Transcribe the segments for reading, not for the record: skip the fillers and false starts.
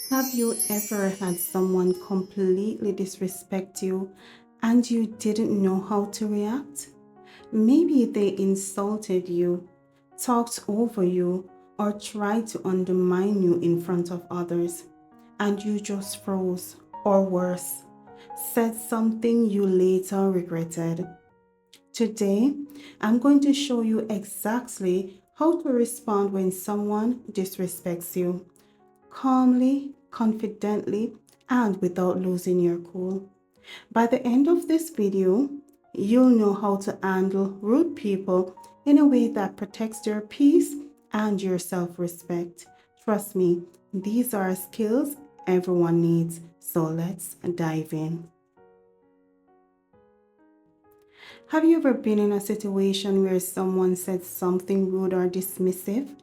Have you ever had someone completely disrespect you and you didn't know how to react? Maybe they insulted you, talked over you, or tried to undermine you in front of others, and you just froze, or worse, said something you later regretted. Today, I'm going to show you exactly how to respond when someone disrespects you calmly, confidently, and without losing your cool. By the end of this video, you'll know how to handle rude people in a way that protects your peace and your self respect. Trust me, these are skills everyone needs. So let's dive in. Have you ever been in a situation where someone said something rude or dismissive?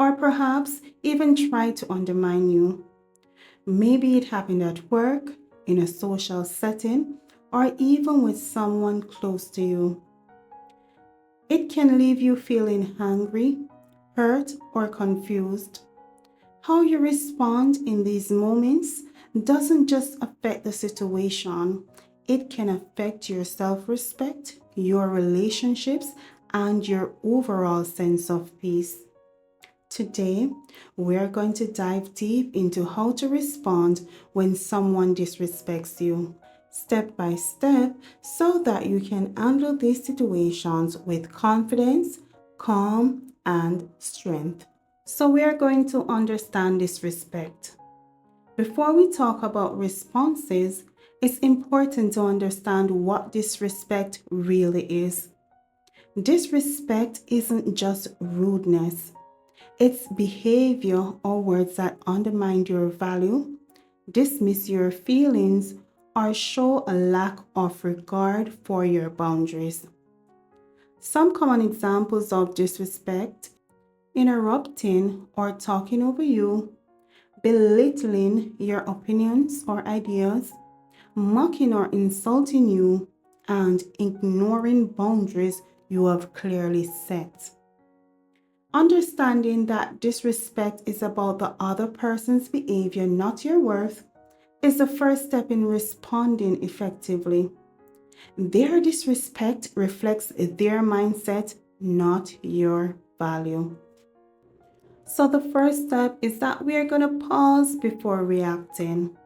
Or perhaps even tried to undermine you? Maybe it happened at work, in a social setting, or even with someone close to you. It can leave you feeling angry, hurt, or confused. How you respond in these moments doesn't just affect the situation, it can affect your self respect, your relationships, and your overall sense of peace. Today, we are going to dive deep into how to respond when someone disrespects you, step by step, so that you can handle these situations with confidence, calm, and strength. So, we are going to understand disrespect. Before we talk about responses, it's important to understand what disrespect really is. Disrespect isn't just rudeness. It's behavior or words that undermine your value, dismiss your feelings, or show a lack of regard for your boundaries. Some common examples of disrespect: interrupting or talking over you, belittling your opinions or ideas, mocking or insulting you, and ignoring boundaries you have clearly set. Understanding that disrespect is about the other person's behavior, not your worth, is the first step in responding effectively. Their disrespect reflects their mindset, not your value. So, the first step is that we are going to pause before reacting.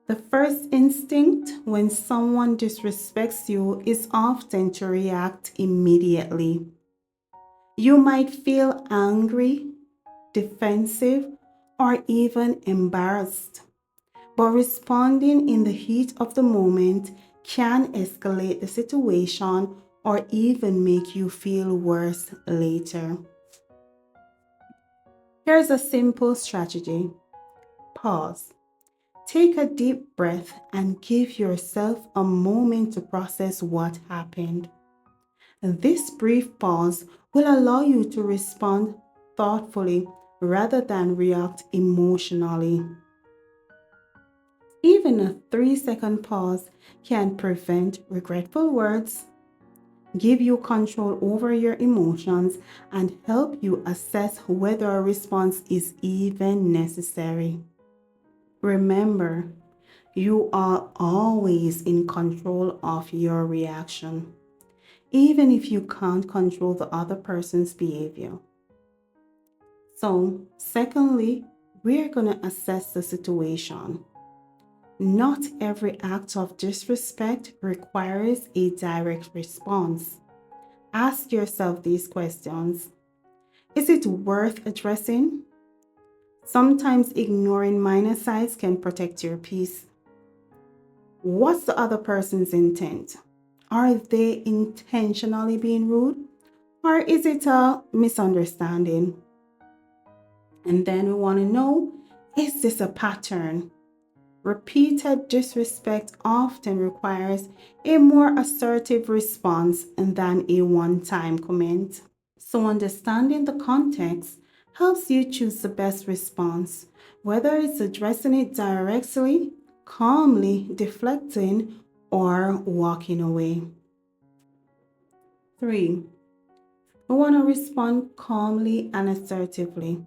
The first instinct when someone disrespects you is often to react immediately. You might feel angry, defensive, or even embarrassed. But responding in the heat of the moment can escalate the situation or even make you feel worse later. Here's a simple strategy: pause. Take a deep breath and give yourself a moment to process what happened. This brief pause will allow you to respond thoughtfully rather than react emotionally. Even a 3-second pause can prevent regretful words, give you control over your emotions, and help you assess whether a response is even necessary. Remember, you are always in control of your reaction, even if you can't control the other person's behavior. So, secondly, we're going to assess the situation. Not every act of disrespect requires a direct response. Ask yourself these questions: is it worth addressing? Sometimes ignoring minor signs can protect your peace. What's the other person's intent? Are they intentionally being rude? Or is it a misunderstanding? And then we want to know, is this a pattern? Repeated disrespect often requires a more assertive response than a one-time comment. So, understanding the context helps you choose the best response, whether it's addressing it directly, calmly deflecting, or walking away. 3. We want to respond calmly and assertively.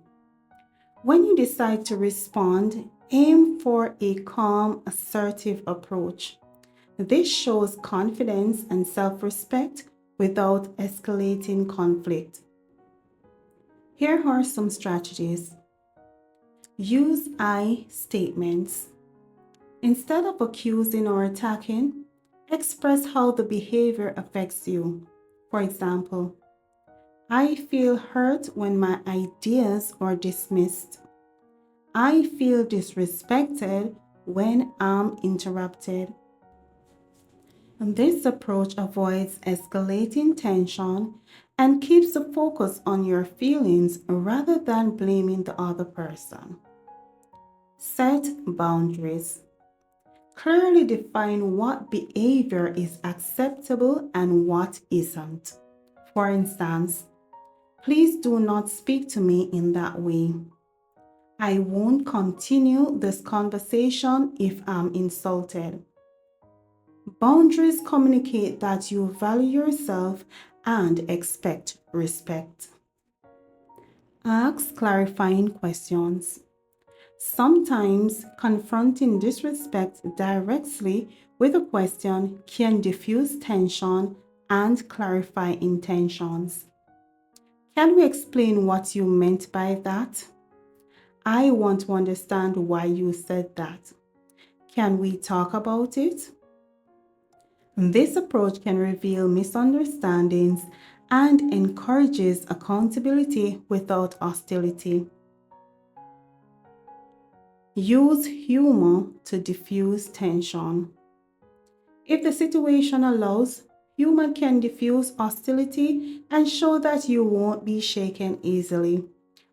When you decide to respond, Aim for a calm, assertive approach. This shows confidence and self respect without escalating conflict. Here are some strategies. Use I statements. Instead of accusing or attacking, express how the behavior affects you. For example, I feel hurt when my ideas are dismissed. I feel disrespected when I'm interrupted. And this approach avoids escalating tension and keeps the focus on your feelings rather than blaming the other person. Set boundaries. Clearly define what behavior is acceptable and what isn't. For instance, please do not speak to me in that way. I won't continue this conversation if I'm insulted. Boundaries communicate that you value yourself and expect respect. Ask clarifying questions. Sometimes confronting disrespect directly with a question can diffuse tension and clarify intentions. Can we explain what you meant by that? I want to understand why you said that. Can we talk about it? This approach can reveal misunderstandings and encourages accountability without hostility. Use humor to diffuse tension. If the situation allows, humor can diffuse hostility and show that you won't be shaken easily.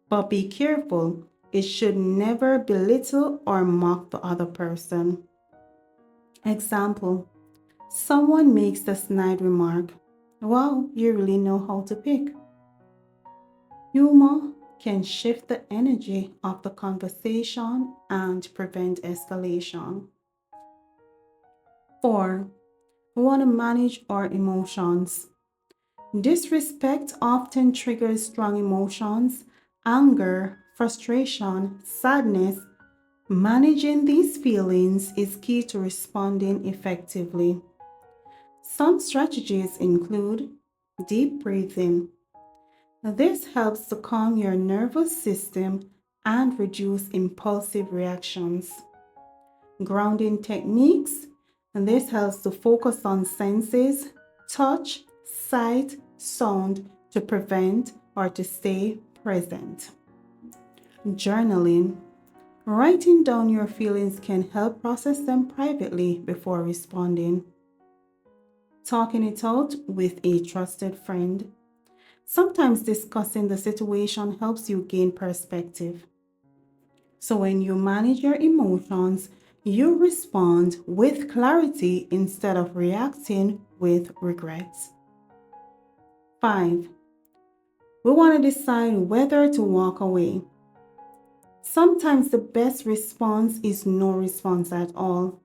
But be careful, it should never belittle or mock the other person. Example: someone makes the snide remark, "Wow, you really know how to pick." Humor can shift the energy of the conversation and prevent escalation. 4. We want to manage our emotions. Disrespect often triggers strong emotions, anger, frustration, sadness. Managing these feelings is key to responding effectively. Some strategies include deep breathing. This helps to calm your nervous system and reduce impulsive reactions. Grounding techniques. This helps to focus on senses, touch, sight, sound to prevent or to stay present. Journaling. Writing down your feelings can help process them privately before responding. Talking it out with a trusted friend. Sometimes discussing the situation helps you gain perspective. So when you manage your emotions, you respond with clarity instead of reacting with regrets. 5. We want to decide whether to walk away. Sometimes the best response is no response at all.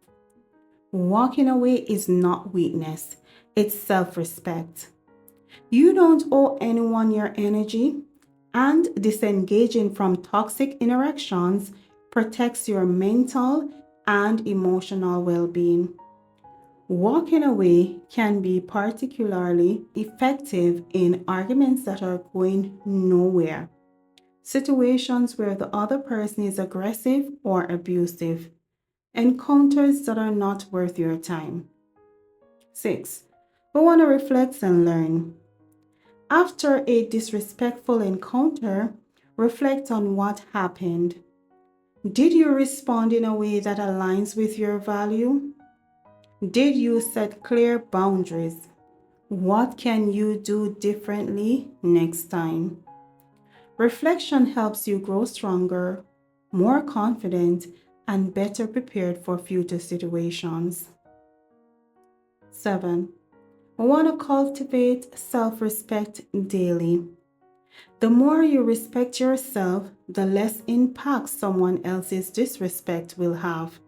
Walking away is not weakness, it's self-respect. You don't owe anyone your energy, and disengaging from toxic interactions protects your mental and emotional well-being. Walking away can be particularly effective in arguments that are going nowhere, situations where the other person is aggressive or abusive, encounters that are not worth your time. 6. We want to reflect and learn. After a disrespectful encounter, reflect on what happened. Did you respond in a way that aligns with your value? Did you set clear boundaries? What can you do differently next time? Reflection helps you grow stronger, more confident, and better prepared for future situations. 7. We want to cultivate self-respect daily. The more you respect yourself, the less impact someone else's disrespect will have.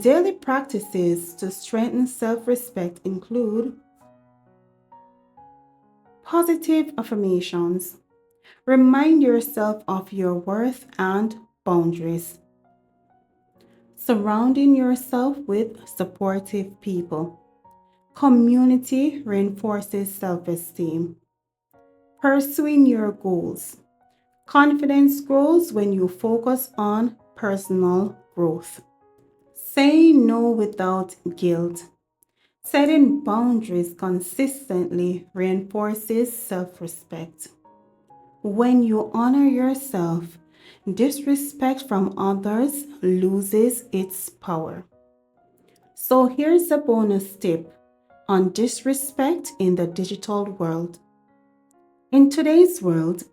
Daily practices to strengthen self-respect include positive affirmations. Remind yourself of your worth and boundaries. Surrounding yourself with supportive people. Community reinforces self esteem. Pursuing your goals. Confidence grows when you focus on personal growth. Saying no without guilt. Setting boundaries consistently reinforces self respect. When you honor yourself, disrespect from others loses its power. So here's a bonus tip on disrespect in the digital world. In today's world,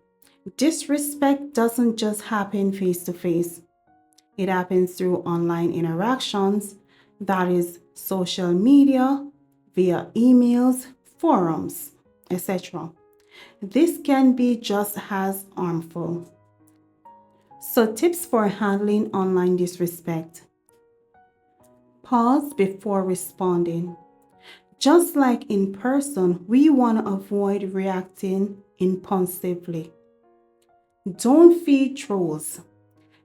disrespect doesn't just happen face to face. It happens through online interactions, that is, social media, via emails, forums, etc. This can be just as harmful. So, tips for handling online disrespect: pause before responding. Just like in person, we want to avoid reacting impulsively. Don't feed trolls.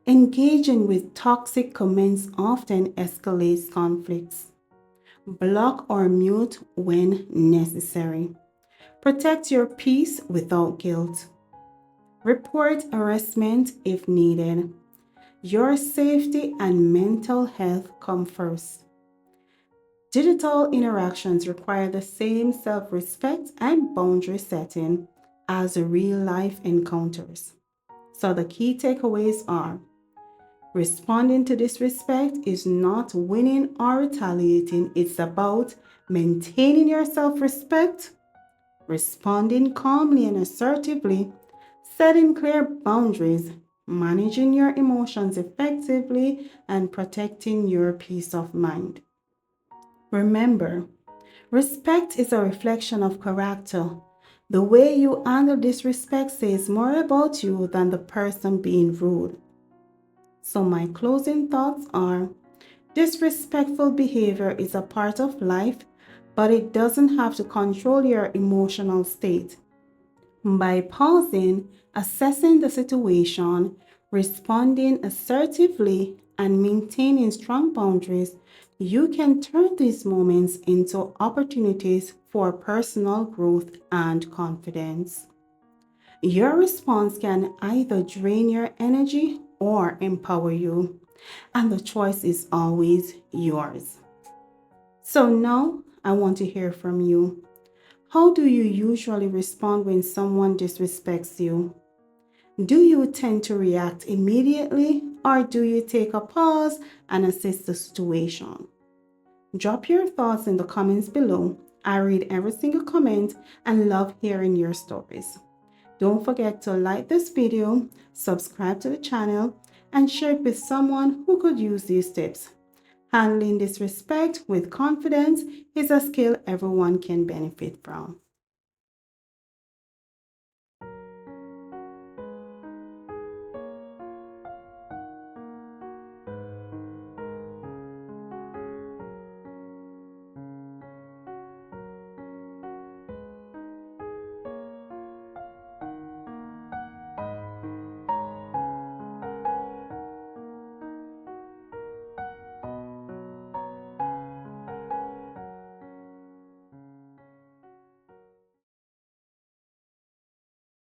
Engaging with toxic comments often escalates conflicts. Block or mute when necessary. Protect your peace without guilt. Report harassment if needed. Your safety and mental health come first. Digital interactions require the same self respect and boundary setting as real life encounters. So, the key takeaways are: responding to disrespect is not winning or retaliating, it's about maintaining your self respect, responding calmly and assertively, setting clear boundaries, managing your emotions effectively, and protecting your peace of mind. Remember, respect is a reflection of character. The way you handle disrespect says more about you than the person being rude. So, my closing thoughts are: disrespectful behavior is a part of life, but it doesn't have to control your emotional state. By pausing, assessing the situation, responding assertively, and maintaining strong boundaries, you can turn these moments into opportunities for personal growth and confidence. Your response can either drain your energy or empower you, and the choice is always yours. So now I want to hear from you. How do you usually respond when someone disrespects you? Do you tend to react immediately, or do you take a pause and assess the situation? Drop your thoughts in the comments below. I read every single comment and love hearing your stories. Don't forget to like this video, subscribe to the channel, and share it with someone who could use these tips. Handling disrespect with confidence is a skill everyone can benefit from.